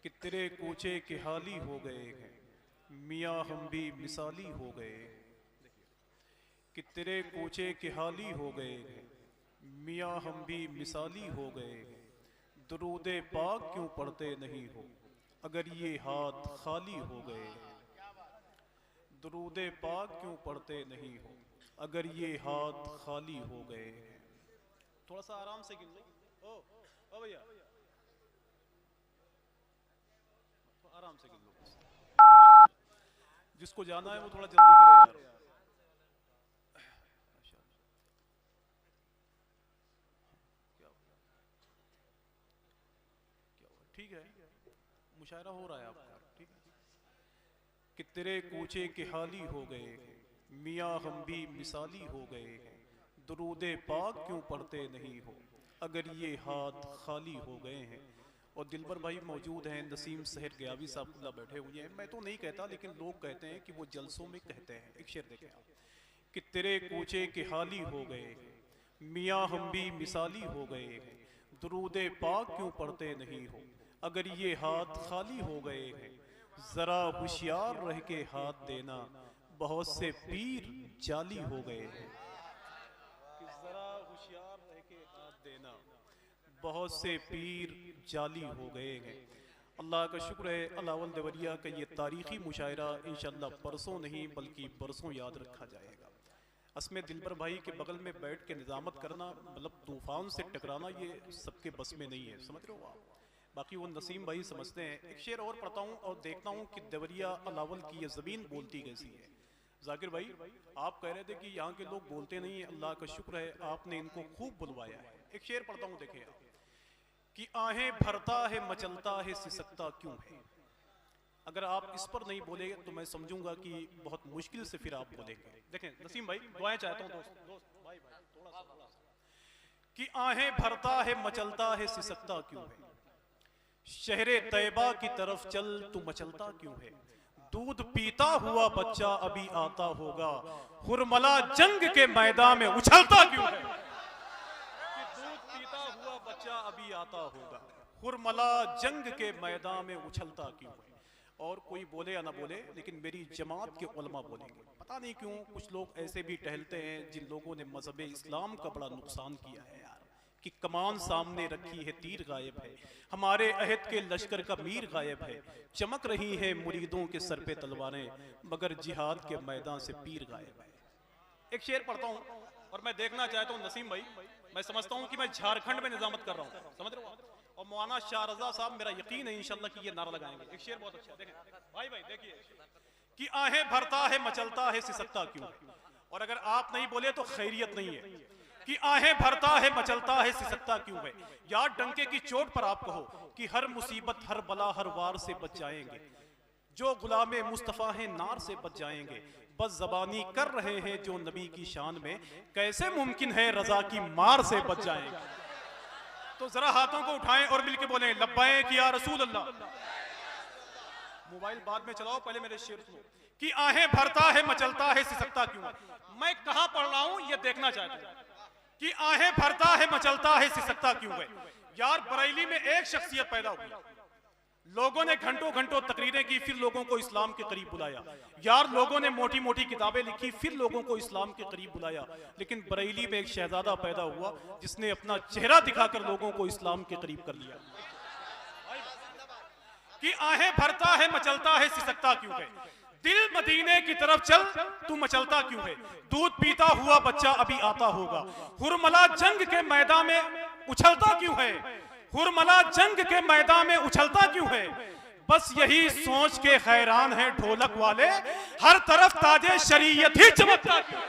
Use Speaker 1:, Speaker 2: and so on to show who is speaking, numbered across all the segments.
Speaker 1: कि तेरे कूचे के हाली हो गए हैं, मियाँ हम भी मिसाली हो गए। कि तेरे कूचे के हाली हो गए हैं, मियाँ हम भी मिसाली हो गए। दुरूदे पाक क्यों पढ़ते नहीं हो, अगर ये हाथ खाली हो गए। दुरूदे पाक क्यों पढ़ते नहीं हो, अगर ये हाथ खाली हो गए। थोड़ा सा आराम से गिन लो। ओ भैया, आराम से गिन लो। जिसको जाना है वो थोड़ा जल्दी करे यार। ठीक है, मुशायरा हो रहा है आपका, ठीक है। कि तेरे कूचे के हाली हो गए, मियाँ हम भी मिसाली हो गए। दुरूदे पाक क्यों पढ़ते नहीं हो, अगर ये हाथ खाली हो गए हैं। और दिलबर भाई मौजूद हैं, नसीम सहर गयावी साहब बैठे हुए हैं। मैं तो नहीं कहता, लेकिन लोग कहते हैं कि वो जलसों में कहते हैं। एक शेर देखें आप। कि तेरे कूचे के हाली हो गए, मियाँ हम भी मिसाली हो गए। दुरूदे पाक क्यों पढ़ते नहीं हो, अगर ये हाथ खाली हो गए हैं। जरा होशियार रह के हाथ देना, बहुत से पीर जाली हो गए हैं। कि जरा होशियार रह के हाथ देना, बहुत से पीर जाली हो गए हैं। अल्लाह का शुक्र है, अलावल देवरिया का ये तारीखी मुशायरा इंशाअल्लाह परसों नहीं बल्कि बरसों याद रखा जाएगा। असमें दिलबर भाई के बगल में बैठ के निजामत करना, मतलब तूफान से टकराना, ये सबके बस में नहीं है, समझ रहे हो आप। बाकी वो नसीम भाई समझते हैं। एक शेर और पढ़ता हूँ और देखता हूँ कि देवरिया अलावल की ये ज़मीन बोलती कैसी है। जाकिर भाई, आप कह रहे थे कि यहाँ के लोग बोलते नहीं है, अल्लाह का शुक्र है आपने इनको खूब बुलवाया है। एक शेर पढ़ता हूँ, देखें आप। कि आहें भरता है मचलता है सिसकता क्यों है। अगर आप इस पर नहीं बोले तो मैं समझूंगा कि बहुत मुश्किल से फिर आप बोलेंगे। देखें नसीम भाई, दुआएं चाहता हूँ दोस्त भाई थोड़ा सा। कि आहें भरता है मचलता है सिसकता क्यों है, शहरे तैयबा की तरफ चल तू मचलता क्यों है। दूध पीता हुआ बच्चा अभी आता होगा, हुरमला जंग के मैदान में उछलता क्यों है। कि दूध पीता हुआ बच्चा अभी आता होगा, हुरमला जंग के मैदान में उछलता क्यों है। और कोई बोले या ना बोले, लेकिन मेरी जमात के उलमा बोलेंगे। पता नहीं क्यों कुछ लोग ऐसे भी टहलते हैं जिन लोगों ने मजहब इस्लाम का बड़ा नुकसान किया है यार। कि कमान सामने रखी है तीर गायब है, हमारे अहद के लश्कर का मीर गायब है। चमक रही है मुरीदों के सर पे तलवारें, मगर जिहाद के मैदान से पीर गायब है। एक शेर पढ़ता हूँ और मैं देखना चाहता हूँ नसीम भाई, मैं समझता हूँ कि मैं झारखंड में निजामत कर रहा हूँ, समझ रहे हो आप। और मौलाना शाह रजा साहब, मेरा यकीन है इंशाल्लाह कि ये नारा लगाएंगे। एक शेर बहुत अच्छा, देखें भाई देखिए। कि आहें भरता है मचलता है सिसकता क्यों। और अगर आप नहीं बोले तो खैरियत नहीं है। कि आहें भरता है मचलता है सिसकता क्यों है। यार डंके की चोट पर आप कहो कि हर मुसीबत हर बला हर वार से बच जाएंगे, जो गुलामे मुस्तफ़ा हैं नार से बच जाएंगे। बस ज़बानी कर रहे हैं जो नबी की शान में, कैसे मुमकिन है रजा की मार से बच जाएंगे। तो जरा हाथों को उठाएं और मिलके बोलें लब्बैक या रसूल अल्लाह। मोबाइल बाद में चलाओ, पहले मेरे शेर सुनो। कि आहें भरता है मचलता है सिसकता क्यों है। मैं कहां पढ़ रहा हूं ये देखना चाहता हूं। कि आहें भरता है मचलता है सिसकता क्यों है। यार बरेली में एक शख्सियत पैदा हुई, लोगों ने घंटों घंटों तकरीरें की, फिर लोगों को इस्लाम के करीब बुलाया। यार लोगों ने मोटी मोटी किताबें लिखी, फिर लोगों को इस्लाम के करीब बुलाया। लेकिन बरेली में एक शहजादा पैदा हुआ जिसने अपना चेहरा दिखाकर लोगों को इस्लाम के करीब कर लिया। कि आहें भरता है मचलता है सिसकता क्यों है, दिल मदीने की तरफ चल तू मचलता क्यों है। दूध पीता हुआ बच्चा अभी आता होगा, हुरमला जंग के मैदान में उछलता क्यों है। हुरमला जंग के मैदान में उछलता क्यों है। बस यही सोच के हैरान है ढोलक वाले, हर तरफ ताजे शरीयत ही चमकता क्यों है।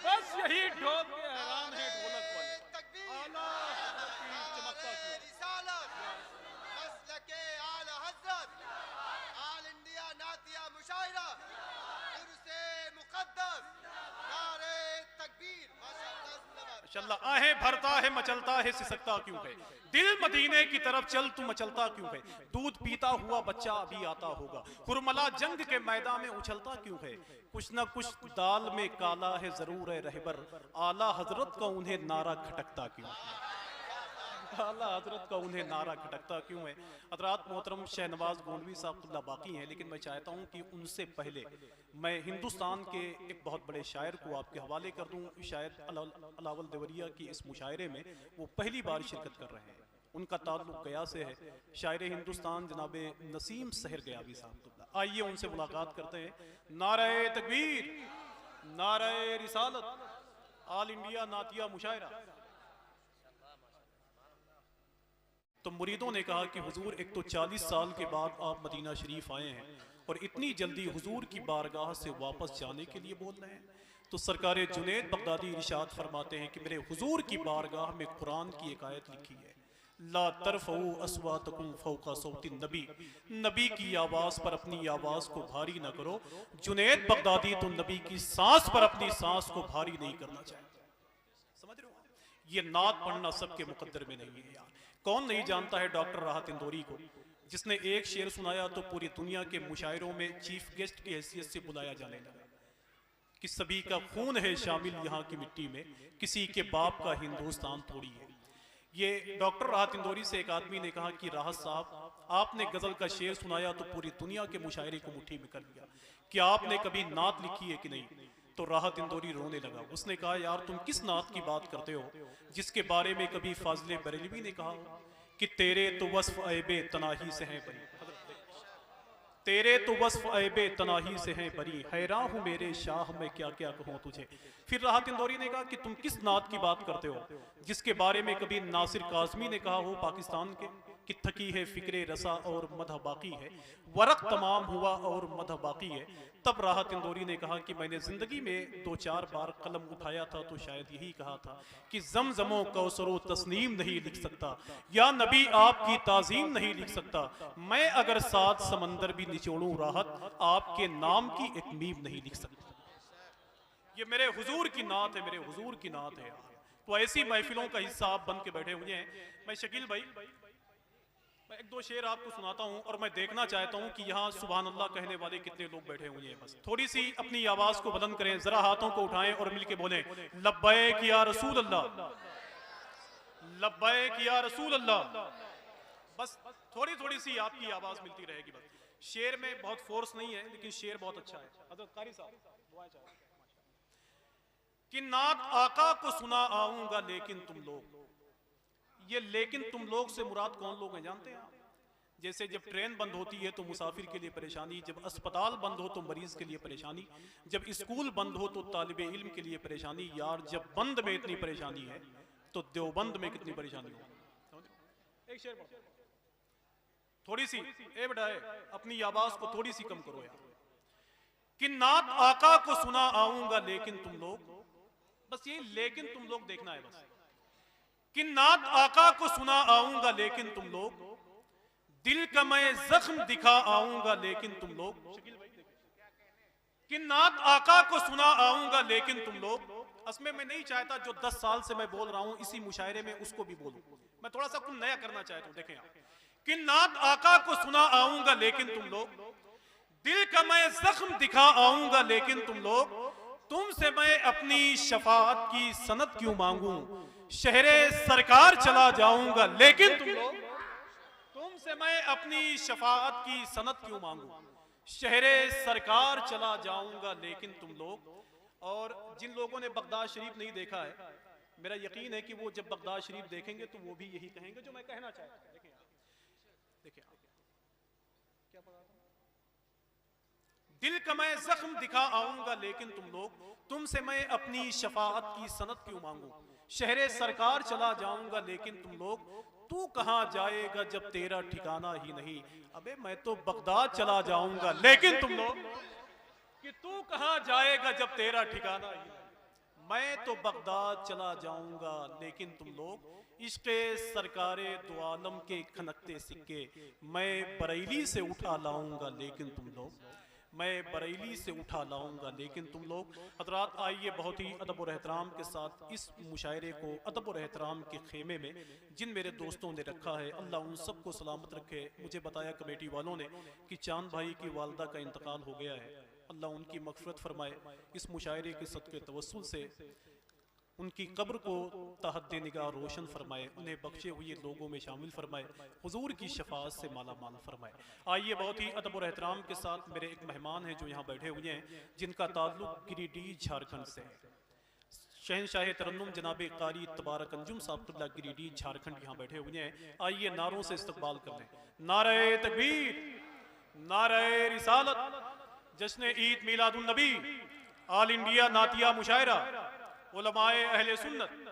Speaker 1: बस यही ढोल के हैरान है ढोलक वाले, आला चमकता क्यों है। आहें भरता है मचलता है सिसकता क्यों है, दिल मदीने की तरफ चल तू मचलता क्यों है। दूध पीता हुआ बच्चा अभी आता होगा, हुरमला जंग के मैदान में उछलता क्यों है। कुछ न कुछ दाल में काला है जरूर है रहबर, आला हजरत का उन्हें नारा खटकता क्यों। आला हजरत का उन्हें नारा खटकता क्यों है। हजरात मोहतरम शहनवाज गोंडवी साहब बाकी हैं, लेकिन मैं चाहता हूं कि उनसे पहले मैं हिंदुस्तान के एक बहुत बड़े शायर को आपके हवाले कर दूं। शायद अलावल देवरिया की इस मुशायरे में वो पहली बार शिरकत कर रहे हैं। उनका ताल्लुक गया से है। शायर हिंदुस्तान जनाब नसीम सहर गयावी साहब, आइए उनसे मुलाकात करते हैं। नारे तकबीर, नारे रिसालत, ऑल इंडिया नातिया मुशायरा। तो मुरीदों ने कहा कि हुजूर, एक तो 40 साल के बाद आप मदीना शरीफ आए हैं और इतनी जल्दी हुजूर की बारगाह से वापस जाने के लिए बोल रहे हैं। तो सरकार जुनैद बगदादी इरशाद फरमाते हैं कि मेरे हुजूर की बारगाह में कुरान की एक आयत लिखी है, ला तरफ़ऊ अस्वातकुम फ़ौक़ा सौतिन नबी, नबी की आवाज़ पर अपनी आवाज़ को भारी ना करो। जुनैद बगदादी तो नबी की सांस पर अपनी सांस को भारी नहीं करना चाहते। समझ रहे हो, ये नात पढ़ना सबके मुकद्दर में नहीं है यार। कौन नहीं जानता है डॉक्टर राहत इंदौरी को, जिसने एक शेर सुनाया तो पूरी दुनिया के मुशायरों में चीफ गेस्ट की हैसियत से बुलाया जाने लगा कि सभी का खून है शामिल यहाँ की मिट्टी में, किसी के बाप का हिंदुस्तान थोड़ी है। ये डॉक्टर राहत इंदौरी से एक आदमी ने कहा कि राहत साहब, आपने गजल का शेर सुनाया तो पूरी दुनिया के मुशायरे को मुट्ठी में कर लिया, क्या आपने कभी नात लिखी है कि नहीं? तो राहत इंदौरी रोने लगा। उसने कहा, यार तुम किस नात की बात करते हो जिसके बारे में कभी फाजिले बरेलवी ने कहा कि तेरे तो वस्फ ऐबे तनाही से हैं बरी, तेरे तो वस्फ ऐबे तनाही से हैं बरी, हैरान हूँ मेरे शाह मैं क्या क्या कहूँ तुझे। फिर राहत इंदौरी ने कहा कि तुम किस नात की बात करते हो जिसके बारे में कभी नासिर काज़मी ने कहा हो पाकिस्तान के कि थकी है फिक्रे रसा और मदह बाकी है, वरक तमाम हुआ और मदह बाकी है। तब राहत इंदौरी ने कहा कि मैंने जिंदगी में 2-4 बार कलम उठाया था तो शायद यही कहा था कि जमजमो कौसरो तस्नीम नहीं लिख सकता, या नबी आपकी ताजीम नहीं लिख सकता, मैं अगर 7 समंदर भी निचोड़ूं राहत, आपके नाम की एक मीम नहीं लिख सकता। ये मेरे हुजूर की नात है, मेरे हुजूर की नात है। तो ऐसी महफिलों का हिस्सा आप बन के बैठे हुए हैं। मैं शकील भाई, मैं 1-2 शेर आपको सुनाता हूं और मैं देखना चाहता हूं कि यहाँ सुभान अल्लाह कहने वाले कितने लोग बैठे हुए हैं। बस थोड़ी सी अपनी आवाज को बुलंद करें, जरा हाथों को उठाएं और मिलके बोलें, लब्बैक या रसूल अल्लाह, लब्बैक या रसूल अल्लाह। बस थोड़ी थोड़ी सी आपकी आवाज मिलती रहेगी। बस शेर में बहुत फोर्स नहीं है, लेकिन शेर बहुत अच्छा है। हज़रत कारी साहब कि नात आका को सुना आऊंगा लेकिन तुम लोग, ये लेकिन तुम लोग से मुराद कौन लोग हैं जानते हैं आप? जैसे जब ट्रेन बंद होती है तो मुसाफिर के लिए परेशानी, जब अस्पताल बंद हो तो मरीज के लिए परेशानी, जब स्कूल बंद हो तो तालिबे इल्म के लिए परेशानी। यार जब बंद में इतनी परेशानी है तो देवबंद में कितनी परेशानी हो। एक शेर थोड़ी सी ए बेटा अपनी आवाज को थोड़ी सी कम करो यार। कि नात आका को सुना आऊंगा लेकिन तुम लोग, बस ये लेकिन तुम लोग देखना है बस। कि नात आका को सुना आऊंगा लेकिन तुम लोग, दिल का मैं जख्म दिखा आऊंगा लेकिन तुम लोग। कि नात आका को सुना आऊंगा लेकिन तुम लोग, असमें मैं नहीं चाहता जो 10 साल से मैं बोल रहा हूं इसी मुशायरे में उसको भी बोलूं, मैं थोड़ा सा कुछ नया करना चाहता हूं। देखें आप, कि नात आका को सुना आऊंगा लेकिन तुम लोग, दिल का मैं जख्म दिखा आऊंगा लेकिन तुम लोग, तुमसे मैं अपनी शफाअत की सनद क्यों मांगूं, शहरे सरकार चला जाऊंगा लेकिन तुम लोग, तुमसे मैं अपनी शफाअत की सनद क्यों मांगूं, शहरे सरकार चला जाऊंगा लेकिन तुम लोग। और जिन लोगों ने बगदाद शरीफ नहीं देखा है, मेरा यकीन है कि वो जब बगदाद शरीफ देखेंगे तो वो भी यही कहेंगे जो मैं कहना चाहता हूं। देखिए क्या पढ़ा था, दिल का मैं जख्म दिखा आऊंगा लेकिन तुम लोग, तुमसे मैं अपनी शफाअत की सनद क्यों मांगूं, शहरे सरकार चला जाऊंगा लेकिन तुम लोग, तू कहां जाएगा जब तेरा ठिकाना ही नहीं, अबे मैं तो बगदाद चला जाऊंगा लेकिन तुम लोग, कि तू कहां जाएगा जब तेरा ठिकाना ही नहीं, मैं तो बगदाद चला जाऊंगा लेकिन तुम लोग, इश्क़े सरकारे दो आलम के खनकते सिक्के मैं बरेली से उठा लाऊंगा लेकिन तुम लोग, मैं बरेली से उठा लाऊंगा लेकिन तुम लोग। हज़रात आइए बहुत ही अदब और एहतराम के साथ इस मुशायरे को अदब और एहतराम के खेमे में जिन मेरे दोस्तों ने रखा है, अल्लाह उन सबको सलामत रखे। मुझे बताया कमेटी वालों ने कि चांद भाई की वालदा का इंतकाल हो गया है, अल्लाह उनकी मग़फ़िरत फरमाए। इस मुशायरे के सदक़े तवस्सुल से उनकी कब्र को तहद्दे निगाह रोशन फरमाए, उन्हें बख्शे हुए लोगों में शामिल फरमाए, हुजूर की शफाअत से माला माल फरमाए। आइए बहुत ही अदब और एहतराम के साथ मेरे एक मेहमान हैं जो यहाँ बैठे हुए हैं, जिनका ताल्लुक गिरिडीह झारखंड से है। शहनशाह तरन्नुम जनाब कारी तबारक अंजुम साहब गिरिडीह झारखंड यहाँ बैठे हुए हैं। आइए नारों से इस्तकबाल कर लें। नारे तकबीर, नारे रिसालत, जश्न ईद मिलादुन नबी, ऑल इंडिया नातिया मुशायरा, उलमाए अहले सुन्नत